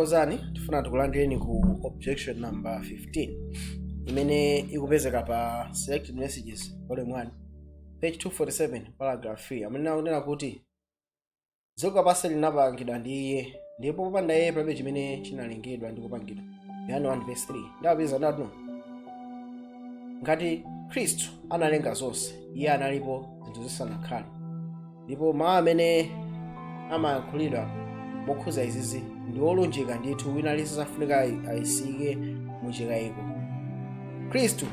Tathokozani tifuna tikulandireni ku objection number 15 imene ikupezeka pa selected messages volume 1 page 247 paragraph 3 amene akunena kuti dziko lapansi linapangidwa ndi iye ndipo popanda iye palibe chimene chinalengedwa ndi kupangidwa. Yohane 1:3 ndapeza ndatu ngati Khristu analenga zonse iye analipo zinthu zisanakhale, ndipo mawu amene amayankhulidwa mokhuza izizi ndi olunjika ndithu wina aliyense safunika ayisike muchikayiko. Khristu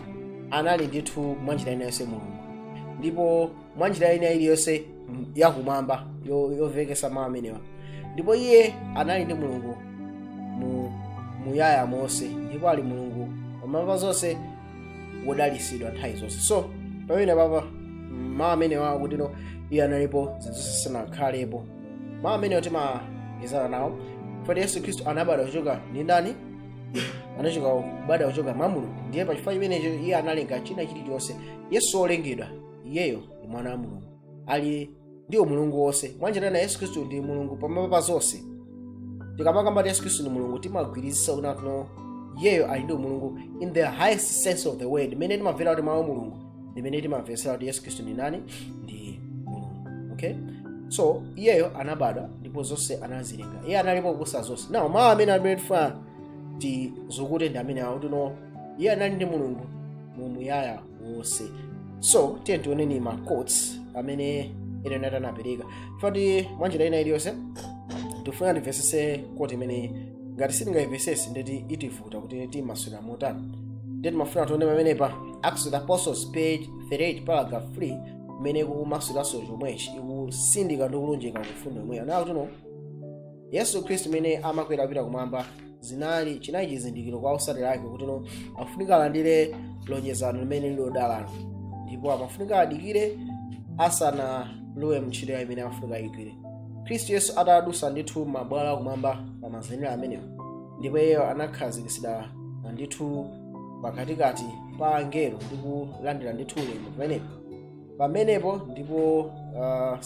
anali ndithu mwanjira ina yonse Mulungu, ndipo mwanjira ina iliyonse yakumwamba yovekesa mawu amenewa, ndipo iye anali ndi Mulungu muyaya monse, ndipo ali Mulungu pamwamba zonse wodalisidwa nthawi zonse. So pamene papa mawu amenewa akuti iye analipo zinthu zisanakhalepo, mawu amenewa timagezana nawo. Foti Yesu Khristu anabadwa kuchoka ndi ndani? Anachoka kubadwa kuchoka mwa Mulungu, ndiye pachifukwa chimenecho iye analenga china chilichonse. Yesu olengedwa iyeyo ndi mwana wa Mulungu, ali ndiyo Mulungu wonse. Mwanjira ina Yesu Khristu ndi Mulungu pamwamba zonse. Tikamakamba Yesu Khristu ndi Mulungu timagwirizisa kuti iyeyo ali ndi Mulungu in the highest sense of the word. Mene timamvera kuti mawu Mulungu ndimene timamvesera kuti Yesu Khristu ndi nani? Ndi Mulungu. Okay? So iyeyo anabadwa ndipo zonse anazilenga, iye analipo kuposa zonse. Now mawu amene abefa ti zokute ndi amene akuti iye anali ndi Mulungu muyaya wose. So tiye tioneni ma quotes amene ine nata napereka. Foti mwanjira ina iliyonse tifuna timvesese quote imene ngati sitingayivesese ndeti itivuta kuti timaswera motani. Ndeti mafuna tione pamene pa Acts of the Apostles page 38 paragraph 3 imene kumasweraso chomwechi ikusindika ndi kulunjika kufundo imweyo. Nawo kuti Yesu Khristu imene amakwera kupita kumwamba chinali chizindikiro kwa otsatira ake kuti afunika alandire lonjezano limene lilodalano, ndipo amafunika adikire asanalowe mntchito imene amafunika ayigwire. Khristu Yesu atadusa ndithu mabwalo akumwamba pa mazenera amenewo, ndipo iyeyo anakhazikitsidwa ndithu pakatikati pa angelo ndi kulandira ndithu ulemu pamenepo ndipo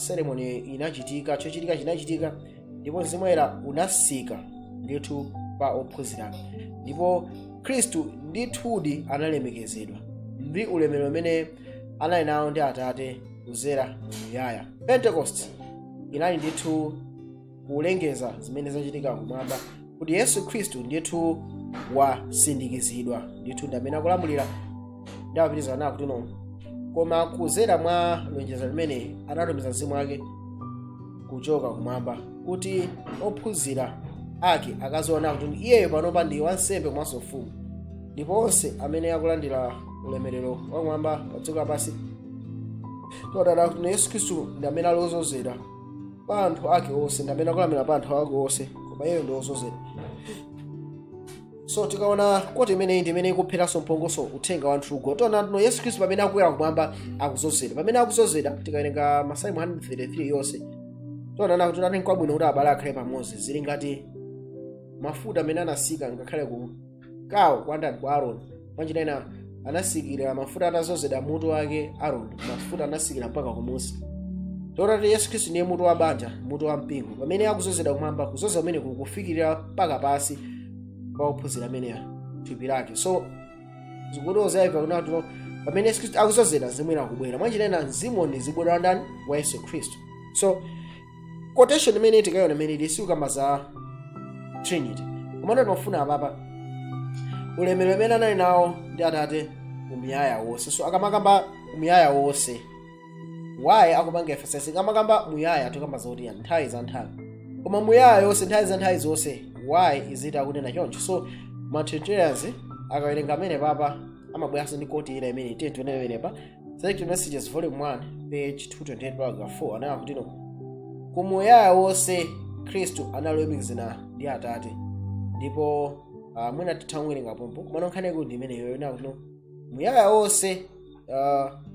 ceremony inachitika, chochitika chinachitika, ndipo Mzimu Woyera unasika ndithu pa ophunzira, ndipo Khristu ndithudi analemekezedwa ndi ulemerero umene anali nawo ndi Atate kudzera muyaya. Pentecost inali ndithu kulengeza zimene zachitika kumwamba kuti Yesu Khristu ndithu wasindikizidwa ndithu ndi amene akulamulira. Ndapitiriza nawo kuti koma kudzera mwa lonjezo limene anatumiza Mzimu wake kuchoka kumwamba kuti ophunzira ake akaziona kuti iyeyo panopa ndi wansembe komanso mfumu, ndipo onse amene akulandira ulemerero wakumwamba pa dziko lapansi todala kuti Yesu Khristu ndi amene ali wozozera pa anthu ake onse, ndi amene akulamulira pa anthu ake onse, koma iyeyo ndi wozozera. So tikaona kuti imeneyi ndi imene ikupheranso mphongoso uthenga wa mthugo. Tona Yesu Khristu pamene akukwera kumwamba akuzozera. Pamene akuzozera tikawerenga Masalimo 133 yonse tona kuti anali kwabwino kuti abale akhale pamodzi, zili ngati mafuta amene anasika ngakhale ku kawo kwandani kwa Aaroni. Mwanjira ina anasikira mafuta atazozera mutu wake Aaroni, mafuta anasikira mpaka kumusi. Tona kuti Yesu Khristu ndiye mutu wa banja, mutu wa mpingo. Pamene akuzozera kumwamba kuzoza kumene kukufikirira mpaka pasi pa ophunzira amene thupi lake. So zikutoza ife kuti pamene Yesu Khristu akuzozera Mzimu Woyera akubwera. Mwanjira ina mzimu ndi zibwera wa ndani? Wa Yesu Khristu. So quotation imene tikayona imene isikamba za Trinity, komano timafuna apapa ulemerero umene anali nawo ndi Atate muyaya wonse. So akamakamba muyaya wonse, why akupanga emphasis akamakamba muyaya tikamba zoti nthawi za nthawi, koma muyaya yonse nthawi za nthawi zonse, why is it akunena choncho? So Trinitarians akawerenga amene papa amabweranso ndi koti ina imene tione imene pa Selected Messages volume 1 page 228 paragraph 4 anaya kuti kumuyaya wonse Khristu analumikizana ndi Atate, ndipo mwina tithawerenga pompo komano nkhani kuti imeneyo ina kuti muyaya wonse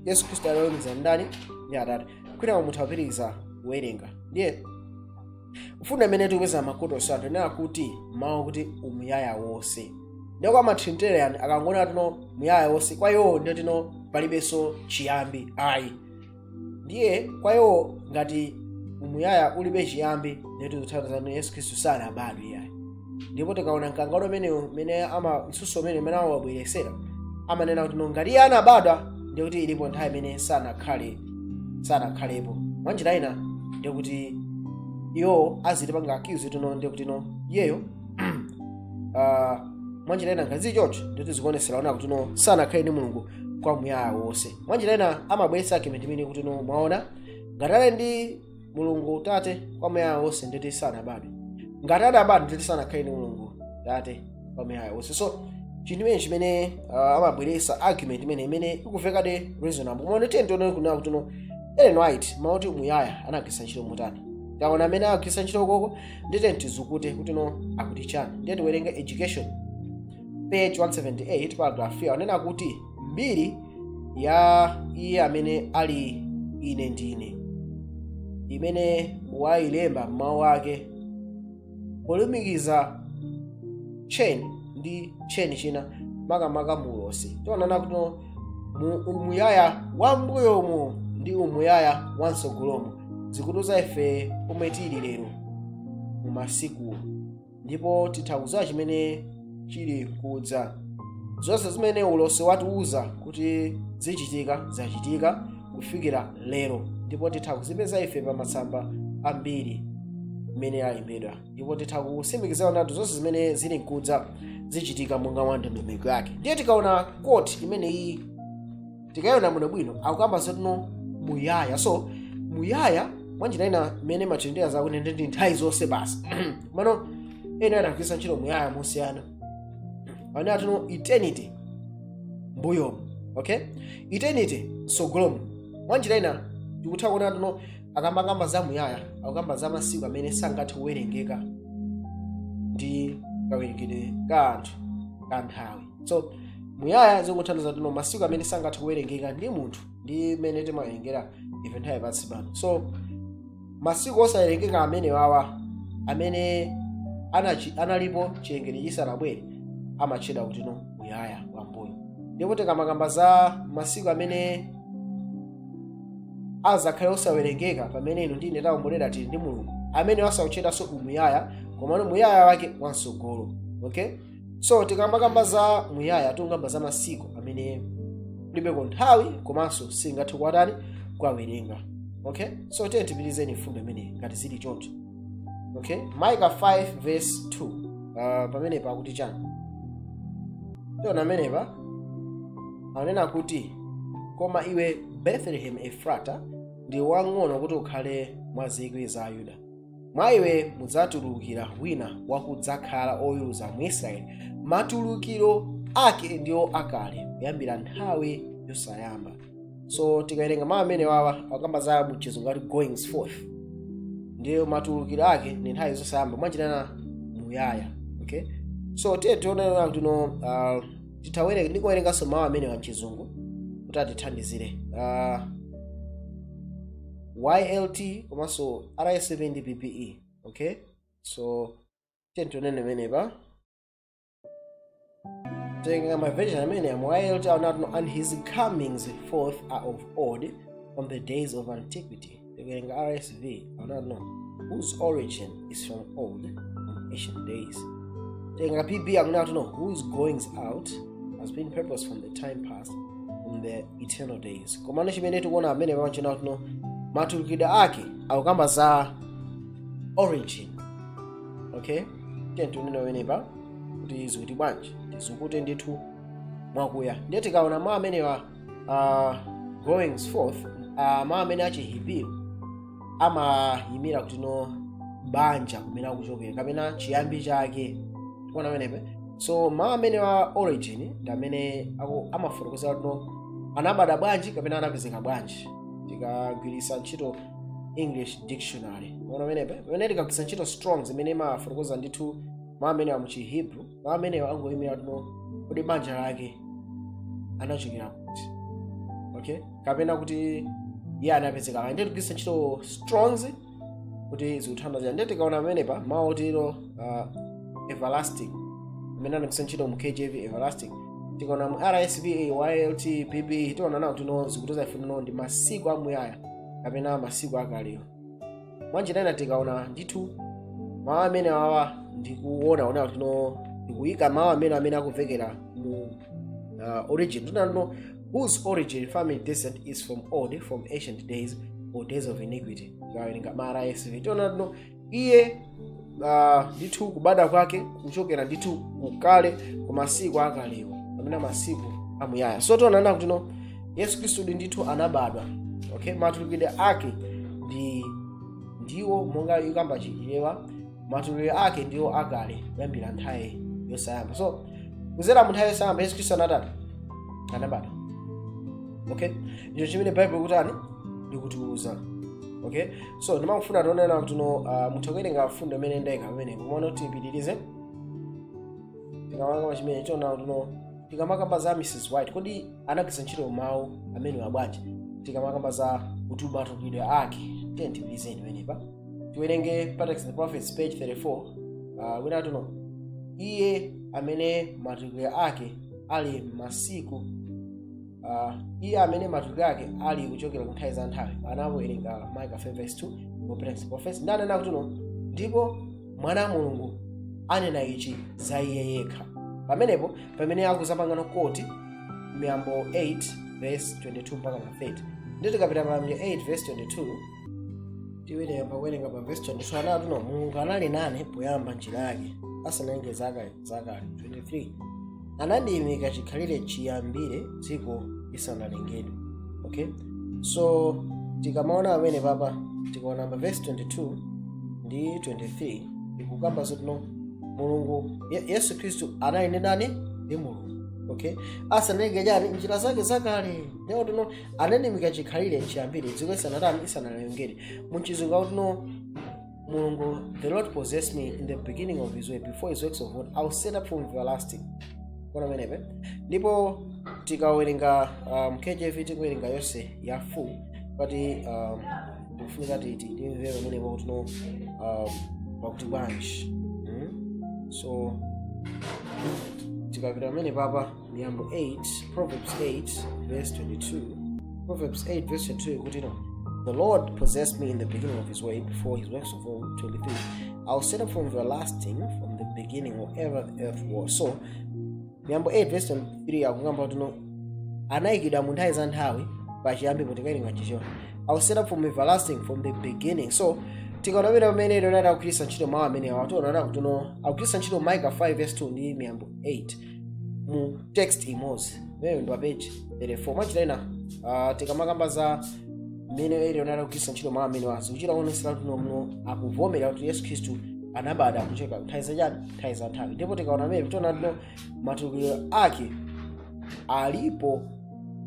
Yesu Khristu analumikizana ndani? Ndi Atate. Kwina mutapitiriza kuwerenga ndiye ufuna imene tikupeza makoto osatu ina kuti mawu kuti umuyaya wonse. Ndiye kwa Trinitarian akangona kuti muyaya wonse kwa iwo ndiye palibenso chiyambi ayi, ndiye kwa iwo ngati umuyaya ulibe chiyambi ndiye tikuthandiza Yesu Khristu sanabadwe yayi. ndipo tikaona mkangano mene msuso mene awabweresera amanena kuti ngati anabadwa ndiye kuti ilipo nthawi imene sanakhalepo. Mwanjira ina ndiye kuti iwo azitipanga accuse ndiye kuti yeyo mwanjira ina ngazi choncho ndiye tizikuonesera ona kuti sanakhale ndi Mulungu kwa muyaya wose. Mwanjira ina amabweretsa argument imene kuti mwaona ngati ali ndi Mulungu Tate kwa muyaya wose ndiye sanabadwe, ngati anabadwa ndiye sanakhale ndi Mulungu Tate kwa muyaya wose. So chinthu chimene amabweretsa argument imene ikuvekade reasonable. Mwaona tione kunena kuti Ellen White mauti muyaya anagwiritsa ntchito motani. Taona amene agwiritsa ntchito koko ndite tizukute kuti akuti chani. Ndiye tiwerenge education page 178 paragraph 4 anena kuti mbiri ya iye amene ali ine ndine imene wailemba mawu ake polumikiza chain ndi chain china makamaka mulose. Tionana kuti umuyaya wambuyomo ndi umuyaya wansogolomo zikutuza ife pomwe tili lero mu masiku, ndipo tithauza chimene chili kudza. Zonse zimene ulose watiuza kuti zichitika zachitika kufikira lero, ndipo titha kuzipeza ife pa masamba ambiri imene alembedwa, ndipo titha kusimikizana nazo zonse zimene zili kudza zichitika monga mwa ndondomeko yake. Ndiye tikaona quote imene iyi tikayona bwinobwino akukamba zoti muyaya. So muyaya mwanjira ina imene machendeya zakunena ndi nthawi zonse basi. Mano ena anagwiritsa ntchito muyaya mosiyana. Ana atuno eternity mbuyo, okay? Eternity sogolomo. Mwanjira ina tikutha kuona atuno akambakamba za muyaya akukamba za masiku amene sangathe kuwerengeka ndi kawerengedwe ka anthu ka nthawi. So muyaya zikuthandiza atuno masiku amene sangathe kuwerengeka ndi munthu ndi mene timawerengera ife nthawi pansi pano. So masiku osawerengeka amene wawa amene analipo chilengedwe chisanabwere amatchedwa kuti muyaya wambuyo. Ndipo tikamakamba za masiku amene azakhale osawerengeka pamene inu ndine taombolera tili ndi Mulungu amene wasauchetanso umuyaya koma muyaya wake wansogolo, okay? So tikamakamba za muyaya tikukamba za masiku amene kulibeko nthawi komanso singathe kuwatani kuwawerenga, okay? So tiye tipitizeni mfundo imene ngati zili choncho, okay? Micah 5 verse 2 pamene pakuti chani. Tiona amenepa anena kuti koma iwe Bethlehem Efrata ndi wang'ono kuti ukhale mwa zikwi za Yuda, mwa iwe mudzatulukira wina wakudzakhala oyuza mu Israeli, matulukiro ake ndiwo akale kuyambira nthawi yosayamba. So tikawerenga mawu amene wawa akamba za mchizungu ngati goings forth, ndiyo matulukiro ake ndi nthawi zosayamba mwanjira muyaya, okay? So tione kuti titawerenga ndikuwerenganso mawu amene wa mchizungu kuti atithandizire. YLT komanso RS7 ndi PPE, okay? So tione menepa tenga my version amene YLT are not, and his comings forth are of old from the days of antiquity. Tenga RSV are not known, whose origin is from old, from ancient days. Tenga PPE are not know, whose goings out has been purpose from the time past, from the eternal days. Komano chimene tikuona amene pamachina kuti matulukidwe ake akukamba za origin, okay? Tiye wenepa kuti zikuti bwanji tizukute ndithu mwakuya. Ndiye tikaona mawu amenewa goings forth mawu amene achihibiri amayimira kuti banja kumene akuchokera kapena chiyambi chake, tikuona wenepa. So mawu amenewa origin ndi amene amafotokoza kuti anabada bwanji kapena anapezeka bwanji tikagwiritsa ntchito English dictionary. Mwana menepa pamene tikagwiritsa ntchito Strong's imene imafotokoza ndithu mawu amenewa mu Chihebrew, mawu amenewa angoyimira kuti banja lake anachokera kuti, okay? Kapena kuti iye anapezeka. Ndiye tikugwiritsa ntchito Strong's kuti zikuthandizira. Ndiye tikaona menepa mawu otero everlasting imene anagwiritsa ntchito mu KJV everlasting, tikaona mu RSV YLT PPE tiona nawo kuti zikutoza ife ndi masiku amuyaya kapena masiku akalewo. Mwanjira ina tikaona ndithu mawu amene wawa ndikuona kuti ndikuyika mawu amene akuvekera mu origin. Tunano whose origin family descent is from old, from ancient days or days of iniquity. Ngawerenga mara yesivi. Tunano iye ndithu kubada kwake kuchokera ndithu kukale ku masiku akalewo amene masiku amuyaya. So tonana kuti Yesu Kristu ndithu anabadwa. Okay, matulukidwe ake ndiwo monga yikamba chichilewa, matulukidwe ake ndiwo akale kuyambira nthawi yosayamba. So kuzera mu nthawi yosayamba Yesu Kristu anabadwa. Okay, ndicho chimene Bible kutani ndikutiuza. Okay, so ndimafuna tionena kuti muthokerenga fundo imene ndayika pamene kumona kuti ipitirize tikamanga chimene chona kuti tikamakamba za Mrs. White kodi anagwiritsa ntchito mawu amene wabwanji. Tikamakamba za matulukidwe ake tipitizeni pamenepa tiwerenge Patrick the Prophets page 34. Wina tuno iye amene matulukidwe ake ali masiku iye amene matulukidwe ake ali kuchokera ku nthawi za nthawi anawerenga Micah 5:2 mu Patrick the Prophets. Ndanena kuti ndipo mwana wa Mulungu anena ichi za iye yekha. Pamenepo pamene akuzapangana koti Miyambo 8:22 mpaka 30. Ndito kapita Miyambo 8:22 tiwerenga kuwerenga pa verse 22 anati Mulungu anali nane poyamba njira yake asanalenge zaka 23. Anandiyimika chikhalire chiyambire dziko lisanalengedwe. Okay, so tikamaona amene papa tikaona pa verse 22 ndi 23 ikukamba zoti Mulungu Yesu Kristu anali nani ndi Mulungu. Okay, asanalenge jani njira zake zakale lero anandiyimika chikhalire chiyambire dziko lisanalengedwe. Munchizungu kuti Mulungu, the Lord possessed me in the beginning of his way, before his works of God I was set up from everlasting. Kona menepe ndipo tikawerenga KJV tikuwerenga yonse ya full pati ndikufunika timvere menepo kuti pakuti bwanji. So tikapita pamene papa Miyambo 8 Proverbs 8:22 Proverbs 8:22 kuti the Lord possessed me in the beginning of his way, before his works of all. 23 I was set up from everlasting, from the beginning wherever the earth was. So Miyambo 8:23 akungamba kuti anayikidwa mu nthawi za nthawi pachiyambi potikawerenga chicho. I was set up from everlasting, from the beginning. So tikaona pamene Leonardo akugwiritsa ntchito mawu amene atoona kuti akugwiritsa ntchito Micah 5:2 ndi Miyambo 8 mu text imodzi. Wewe ndo page 34 machitena tikamakamba za mene Leonardo akugwiritsa ntchito mawu amene wakuchita kuonesera kuti akuvomera kuti Yesu Kristu anabadwa kuchokera nthawi zachani nthawi za nthawi. Ndipo tikaona pamene tiona matulukidwe ake alipo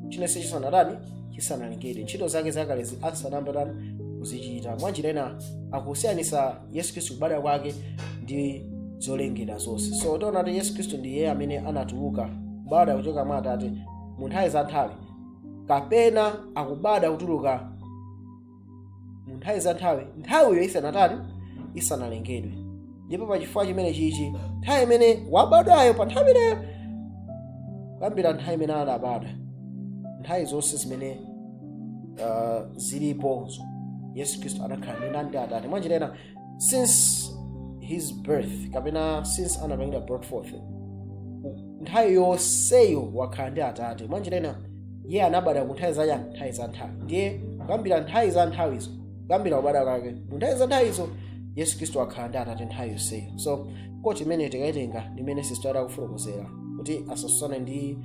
chinese chisanalengedwe, ntchito zake zakale asanayambe kuzichita. Mwanjira akusiyanisa Yesu Kristu kubadwa kwake ndi zolengedwa zonse. So tiona kuti Yesu Kristu ndiye amene anatuluka kubadwa kuchoka mwa Atate mu nthawi za nthawi, kapena akubadwa kutuluka mu nthawi za nthawiyo isanalengedwe. Ndipo pachifukwa chimene chichi nthawi imene wabadwayo pa nthawi imeneyo kuyambira nthawi imene anabadwa nthawi zonse zimene zilipo Yesu Kristu anakhala ndi Atate. Mwanjira since his birth kapena since anapangidwa brought forth nthawi yonseyo wakhala ndi Atate. Mwanjira iye anabadwa ku nthawi za nthawi ndiye kuyambira nthawi za nthawizo kuyambira kubadwa kwake mu nthawi za nthawizo Yesu Kristu wakhala ndi Atate nthawi yonseyo. So koti imene tikaitenga ndimene sister akufotokozera kuti asasusana ndi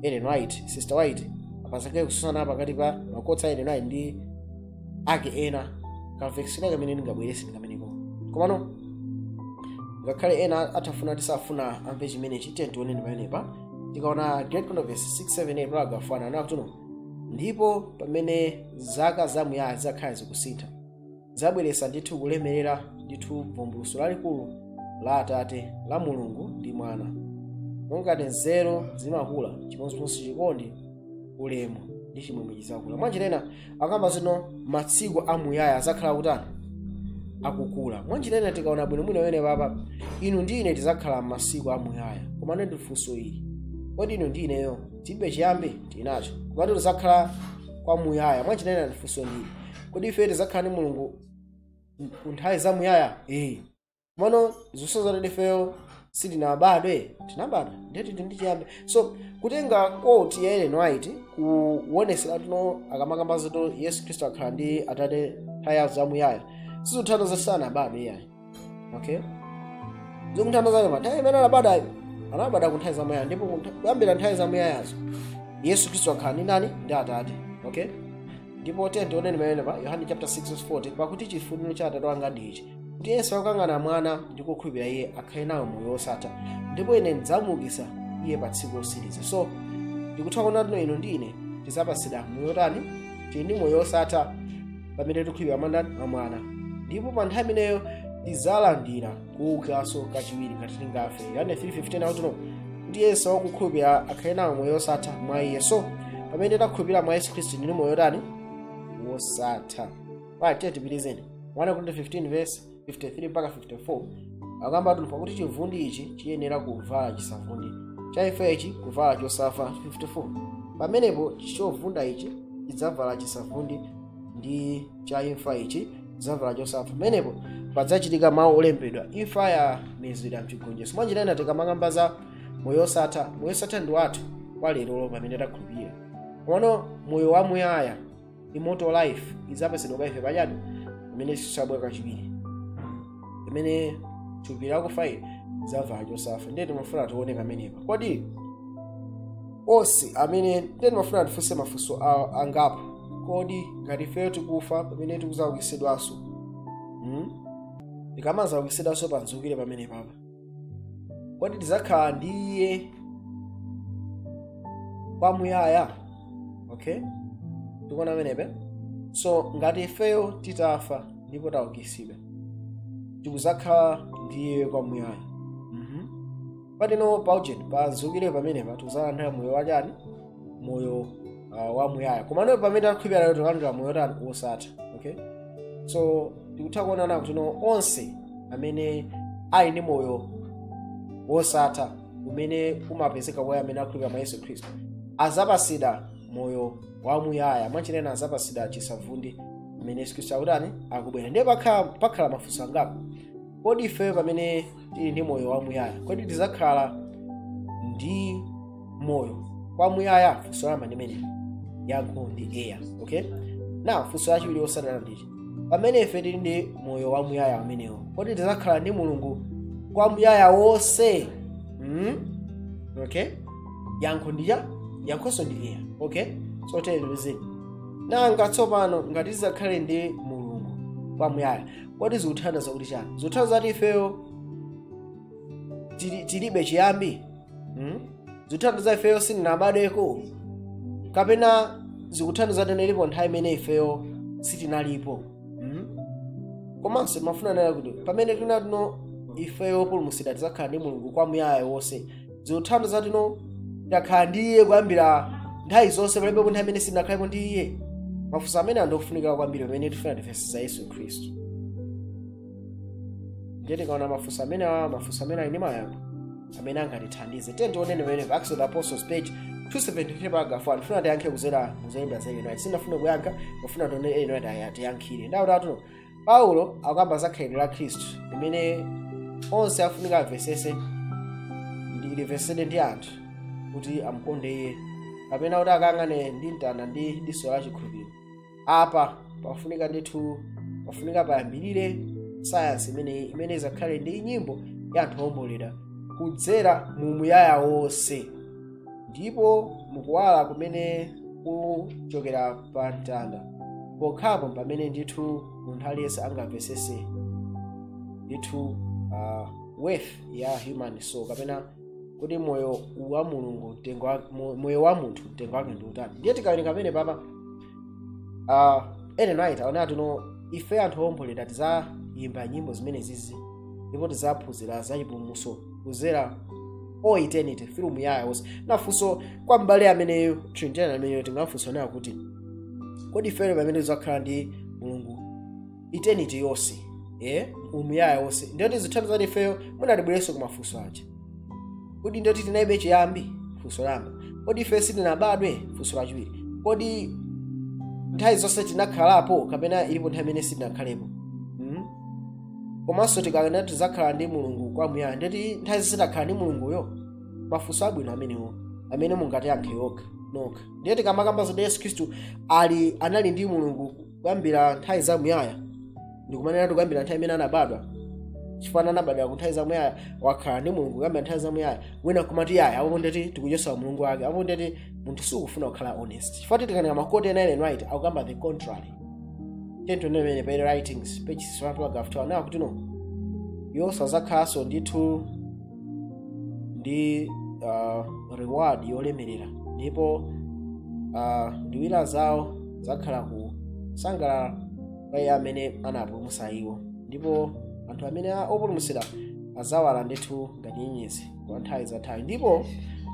Ellen White. Sister White apasake kususana pakati pa makotsa Ellen White ndi ake ena kavekisika kamene ndingabwerese ndikameneko. Komano ngakhale ena atafuna tisafuna amve chimene chitentione ndi pamenepa tikaona Great Controversy 678 paragraph 1 anakuti ndipo pamene zaka zamuyaya zakhala zikusintha zabweresa ndithu kulemerera ndithu vumbuluso lalikulu la Atate la Mulungu ndi Mwana. Mongati nzeru zimakula chimodzimodzi chikondi ulemu ndi chimwemwe chizakula. Mwanjira akamba zino matsiku amuyaya azakhala kutani akukula. Mwanjira tikaona bwinobwino wene papa inu ndi ine tizakhala masiku amuyaya. Koma ndi funso ili kodi inu ndi ineyo tibe chiyambi tinacho koma tizakhala kwa muyaya. Mwanjira ndi funso ili kodi ife tizakhala ndi Mulungu nthawi za muyaya. Komano zonse zoti ifeyo sitinabadwe, tinabadwa ndeti ndichiyambe. So kutenga quote ya Ellen White kuonesera tuno akamakamba zito Yesu Kristo akhala ndi Atate nthawi zamuyaya sizothandiza sana abadwe yayi. Okay, zikuthandiza kuti nthawi imene anabada ku nthawi zamuyaya, ndipo kuyambira nthawi zamuyayazo Yesu Kristo akhala ndi nani? Ndi Atate. Okay, ndipo tioneni pamene pa Yohane chapter 6:40 pakuti chifuniro cha Atate wanga ndi ichi, kuti Yesu akangana mwana ndi kukhulupirira iye akhale nawo moyo wosatha, ndipo ine ndidzamuukitsa iye pa tsiku lotsiriza. So ndikutha kuona kuti ino ndi ine tidzapatsidwa moyo tani? Tili ndi moyo wosatha pamene tikhulupirira mwana, ndipo pa nthawi imeneyo tidzalandira kuukanso kachiwiri ngati tingafe. Yohane 3:15 akuti kuti Yesu akukhulupirira akhale nawo moyo wosatha mwa iye. So pamene takhulupirira mwa Yesu Kristo ndi moyo tani? Wosatha. Right, tipitizeni 1 Corinthians 15 verse 53 mpaka 54 akamba kuti chivundi ichi chiyenera kuvala chisavundi, cha ife ichi kuvala chosafa. 54 pamenepo chovunda ichi chidzavala chisavundi ndi cha imfa ichi chidzavala chosafa. Pamenepo padzachitika mawu olembedwa, imfa yamezedwa mchigonjetso. Mwanjirani tikamakamba za moyo wosatha. Moyo wosatha ndi wathu kwa lero pamene takhulupirira. Komano moyo wamuyaya, immortal life, idzapatsidwa kwa ife pachani pamene sisabwera kachiwiri, pamene thupi lakufa idzavala chosafa. Ndiye timafuna tione pamenepa kodi onse amene ndiye timafuna tifunse mafunso angapo. Kodi ngati ifeyo tikufa pamene tikudzaukitsidwanso, tikamadzaukisidwanso padzukire pamene papa, kodi tidzakhala ndi iye kwamuyaya? Okay, tikuona pamenepa. So ngati ifeyo titafa ndipo taukitsidwa, tikudzakhala ndi iye kwamuyaya. Patino paujeni padzukire pamenepa tikuzalandira moyo wachani? Moyo wamuyaya. Komano pamene takhulupirira lero tikulandira moyo tani? Wosatha. Okay, so tikutha kuonana kuti onse amene ali ndi moyo wosatha umene umapezeka kwa amene akhulupirira mwa Yesu Kristo adzapatsidwa moyo wamuyaya. Mwachinene adzapatsidwa chisavundi amene Yesu Kristo akubwera. Ndiye pakhala mafunso angapo. Kodi ifeyo pamene tili ndi moyo wamuyaya, kodi tidzakhala ndi moyo wamuyaya? Funso lamba limene yankho ndi eya. Okay, now funso lachiwiri osatana ndichi, pamene ife tili ndi moyo wamuyaya amenewo, kodi tidzakhala ndi Mulungu kwamuyaya wonse? Okay, yankho ndija, yankhonso ndi eya. Okay, so telezeni nanga tsopano ngati tidzakhale ndi Mulungu kwamuyaya, kodi zikuthandiza kuti chani? Zikuthandiza kuti ifeyo tilibe chiyambi? Zikuthandiza ifeyo sitinabadweko? Kapena zikuthandiza kuti ilipo nthawi imene ifeyo sitinalipo? Komanso mafuna nena kuti pamene tino ifeyo pulumutsidwa tidzakhala ndi Mulungu kwamuyaya wonse, zikuthandiza kuti takhala ndi iye kuyambira nthawi zonse palibe nthawi imene sitinakhalepo ndi iye? Mafunso amene andofunika kwambiri pamene tifuna tifesesa Yesu Kristo. Ndiye tikaona mafunso amene ali ndi mayankho amene angatithandize. Tioneni pamene pa Acts of the Apostles page 273 paragraph 1 ndifuna tiyankhe kuzera muzaimba za Ellen White. Sindafuna kuyankha, ndifuna tione Ellen White atiyankhire. Ndawutatu Paulo akamba za khalidwe la Khristu limene onse afunika amvesese ndi livesede ndi anthu kuti amukonde iye, kapena kuti akangane ndi mtanda ndi diso la chikhulupiriro. Apa pafunika ndithu, pafunika payambirire sayansi imene izakhale ndi nyimbo ya anthu ombolera kudzera mu muyaya wonse, ndipo mukuwala kumene kuchokera pa mtanda pokhapo pamene ndithu munthu aliyense angamvesese ndithu worth ya human soul, kapena kuti moyo wa Mulungu moyo wa munthu mtengo wake ndi utani. Ndiye tikawerenga pamene papa Ellen White aona tuno ife anthu ombolera tidzayimba nyimbo zimene zizi, ndipo tidzaphunzira za chipulumutso kudzera all eternity through muyaya wonse. Nafunso kwa mbale ameneyo Trinitarian ameneyo tingafunsa nayo kuti kodi ifeyo pamene tidzakhala ndi Mulungu eternity yonse, umuyaya wonse, ndiyo tizithandiza kuti ifeyo munatibweretso kumafunso aja. Kodi ndiyo tinaibe chiyambi? Funso lamba. Kodi ife sitinabadwe? Funso lachiwiri. Kodi nthawi zonse tinakhalapo kapena ilipo nthawi imene sitinakhalepo? komanso tikanena tizakhala ndi mulungu kwamuyaya ndeti nthawi zitakhala ndi mulunguyo mafunso abwino amenewo amene mungatiyankhe nokha ndiye tikamakamba zoti Yesu Khristu anali ndi mulungu kuyambira nthawi zamuyaya ndikumanena tikuyambira nthawi imene anabadwa chifukwa anabadwa ku nthawi zamuyaya wakhala ndi mulungu kuyambira nthawi zamuyaya wina kumati yaya apo ndeti tikuchotsa mulungu wake apo ndeti munthu sikufuna kukhala honest chifukwa tikanika makoti ena Ellen White akukamba the contrary tentonene pa writings page 6 nawo kuti no yosazakhaso ndithu ndi reward yolemerera ndipo ndiwira zawo zakhala kusangalala kwa iye amene anapulumutsa iwo ndipo anthu amene opulumutsidwa azawala ndithu ngati nyenyezi kwa nthawi zathawi ndipo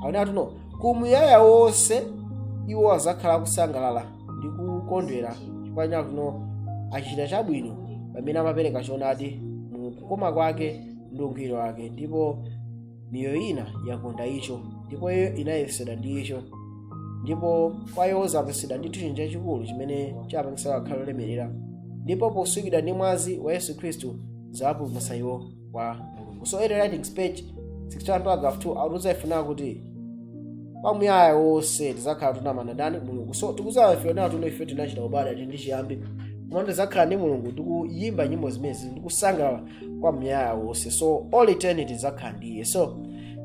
akunena no kumuyaya wonse iwo azakhala kusangalala ndi kukondwera chifukwa chakuno achita chabwino pamene amapereka choonadi mu kukoma kwake ndi ungwiro wake ndipo miyoyo ina yakonda icho ndipo iyo inayesedwa ndi icho ndipo kwa iwo zapatsidwa ndithu chinthu chachikulu chimene chapangitsa kukhala olemerera ndipo posukidwa ndi mwazi wa Yesu Khristu zawapulumutsa iwo kwa mulungu. So ere writings page 6 autiza ifuna kuti pamuyaya wonse tizakhala tunamanda ndani mulungu. So tikuzawa ife nawo tuno ife tinachita ubada ndi chiyambi koma tizakhala ndi mulungu tikuyimba nyimbo zimezi ndikusangalala kwa muyaya wonse. So all eternity zakhala ndiye. So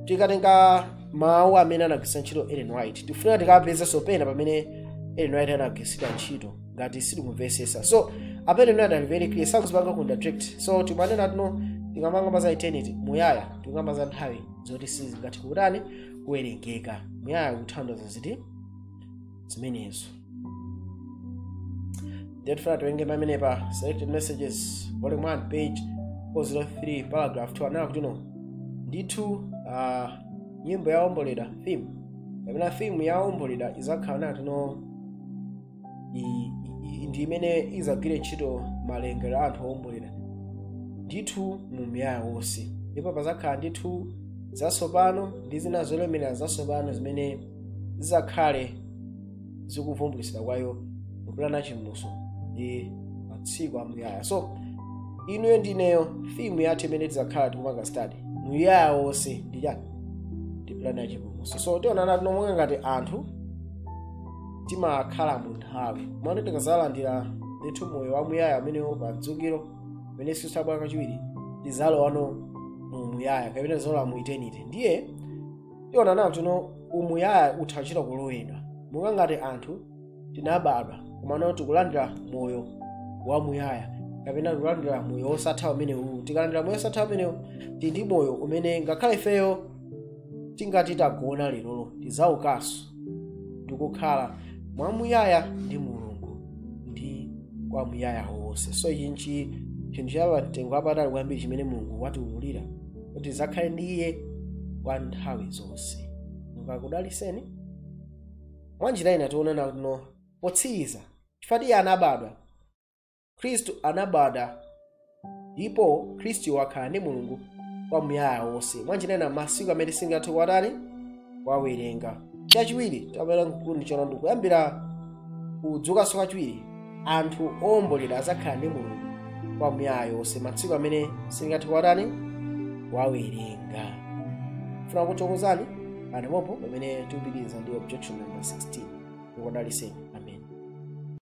tikatenga mawu amene anagwiritsa ntchito Ellen White tifuna tikapeza pena pamene Ellen White anagwiritsa ntchito ngati sitikumvesesa. So apene Ellen White very clear sakuzipanga contradict. So timanena tuno tikamanga za eternity muyaya tikamba za nthawi zoti sizingati kutani kuwerengeka muyaya kuthandiza ziti zimenezo. Therefore tuwenge pamene pa selected messages volume 1 page 403 paragraph 2 anayo kuti no ndithu nyimbo ya ombolera theme pamene theme ya ombolera izakhala nati no ndi imene izagwire ntchito malengero a anthu ombolera ndithu mu muyaya wonse ndipo pazakhala ndithu zatsopano ndi zina zolemerera zatsopano zimene zizakhale zikuvumbulitsidwa kwayo kupulana chimbuso ndi matsiku amuyaya. So inuyo ndineyo theme yathu imene tizakhala tikumanga study muyaya wonse ndi plana chipulumutso. So tionana tinomwe ngati anthu timakhala mu nthawi mwana tikazalandira ndithu moyo wa muyaya amenewo pa dzukiro pamene Yesu abwera kachiwiri tizalowa mu muyaya kapena tizalowa mu eternity. Ndiye tionana tuno umuyaya uthachita kulowedwa monga ngati anthu tinabadwa koma tikulandira moyo wa muyaya kapena tikulandira moyo wosatha umenewu. Tikalandira moyo wosatha umenewu ndi moyo umene ngakhale ifeyo tingati tagona lero tizaukanso tikukhala mwa muyaya ndi mulungu ndi kwa muyaya wonse. So ichi chinthu chamtengo wapatali kwambiri chimene mulungu watiwululira kuti zakhale ndi iye kwa nthawi zonse. Mukakudaliseni mwanjira ina tionana kuno potsiriza chifukwa iye anabadwa Khristu anabadwa ndipo Khristu wakhala ndi mulungu kwa muyaya wonse. Mwanjira ina masiku amene singathe kuwatani wawerenga. Chachiwiri tapera nkundi chona ndikuyambira kudzukanso kachiwiri anthu ombolera azakhala ndi mulungu kwa muyaya wonse masiku amene singathe kuwatani wawerenga. Funa kuchokozani ana mopo pamene tupitiriza ndi objection number 16. Mukudaliseni.